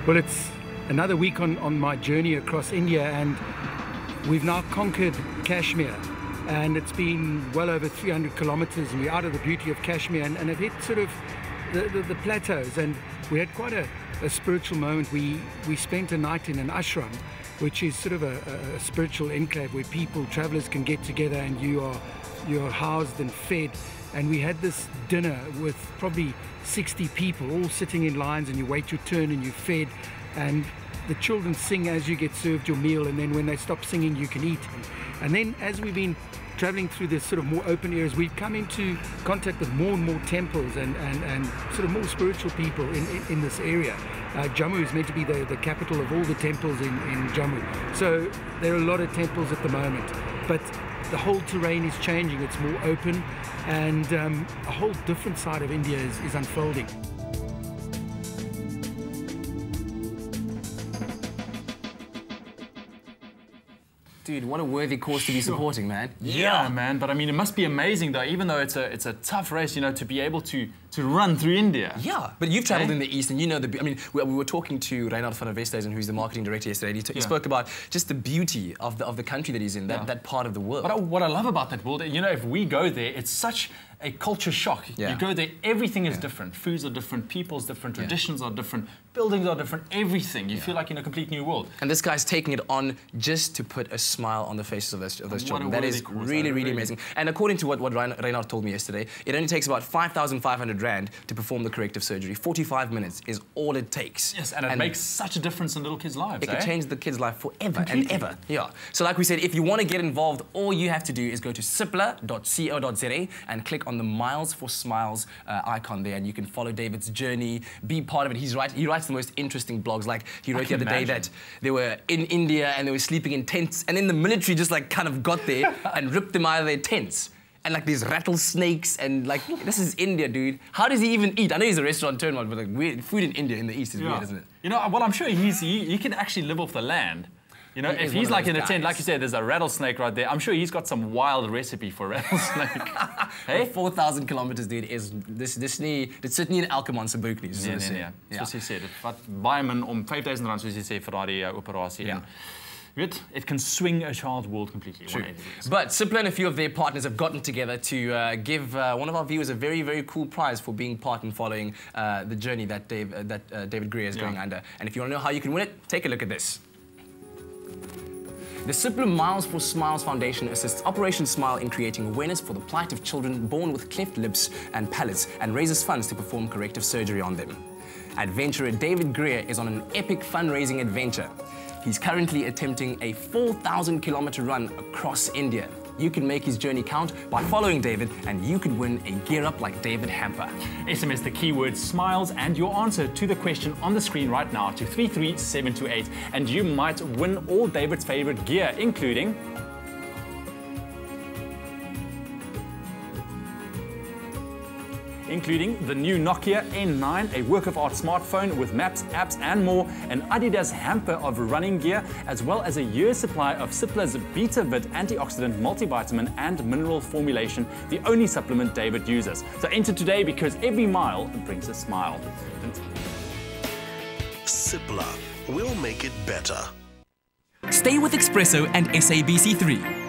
Well, it's another week on my journey across India, and we've now conquered Kashmir, and it's been well over 300 kilometers, and we're out of the beauty of Kashmir and have hit sort of the plateaus, and we had quite a spiritual moment. We spent a night in an ashram, which is sort of a spiritual enclave where travelers can get together, and you're housed and fed. And we had this dinner with probably 60 people all sitting in lines, and you wait your turn and you're fed, and the children sing as you get served your meal, and then when they stop singing you can eat. And then as we've been traveling through this sort of more open areas, we've come into contact with more and more temples and sort of more spiritual people in this area. Jammu is meant to be the capital of all the temples in Jammu. So there are a lot of temples at the moment, but the whole terrain is changing. It's more open, and a whole different side of India is unfolding. Dude, what a worthy cause to be supporting, man. Yeah, man. But I mean, it must be amazing, though, even though it's a tough race, you know, to be able to run through India. Yeah, but you've travelled in the East, and you know I mean, we were talking to Reinhard van der Westhuizen, who's the marketing director yesterday. He spoke about just the beauty of the country that he's in, that part of the world. But what I love about that world, you know, if we go there, it's such a culture shock. You go there, everything is different. Foods are different, people's different, traditions are different, buildings are different, everything. You feel like in a complete new world. And this guy's taking it on just to put a smile on the faces of those children. That is really, really amazing. And according to what Reinhard told me yesterday, it only takes about 5,500 Rand to perform the corrective surgery. 45 minutes is all it takes. Yes, and it makes such a difference in little kids' lives. It could change the kid's life forever and ever. Yeah. So like we said, if you want to get involved, all you have to do is go to cipla.co.za and click on the Miles for Smiles icon there, and you can follow David's journey, be part of it. He writes the most interesting blogs. Like he wrote the other day that they were in India and they were sleeping in tents, and then the military just like kind of got there and ripped them out of their tents. And like these rattlesnakes, and like, this is India, dude. How does he even eat? I know he's a restaurateur, but like weird food in India in the East is weird, isn't it? You know, well, I'm sure he can actually live off the land. You know, if he's like in a tent, like you said, there's a rattlesnake right there. I'm sure he's got some wild recipe for rattlesnake. Hey? 4,000 kilometers, dude, is dit sit nie in elke man se broek nie, soos hulle sê. Soos hy sê, dit vat baie min om R5,000 soos hy sê vir daardie operasie. Ja. It can swing a child's world completely. True. But Cipla and a few of their partners have gotten together to give one of our viewers a very, very cool prize for being part in following the journey that David Grier is going under. And if you want to know how you can win it, take a look at this. The Cipla Miles for Smiles Foundation assists Operation Smile in creating awareness for the plight of children born with cleft lips and palates, and raises funds to perform corrective surgery on them. Adventurer David Grier is on an epic fundraising adventure. He's currently attempting a 4,000-kilometer run across India. You can make his journey count by following David, and you can win a Gear Up Like David hamper. SMS the keyword SMILES and your answer to the question on the screen right now to 33728, and you might win all David's favorite gear, including the new Nokia N9, a work-of-art smartphone with maps, apps and more, an Adidas hamper of running gear, as well as a year's supply of Cipla's BetaVit antioxidant multivitamin and mineral formulation, the only supplement David uses. So enter today, because every mile brings a smile. Cipla, we'll make it better. Stay with eXpresso and SABC3.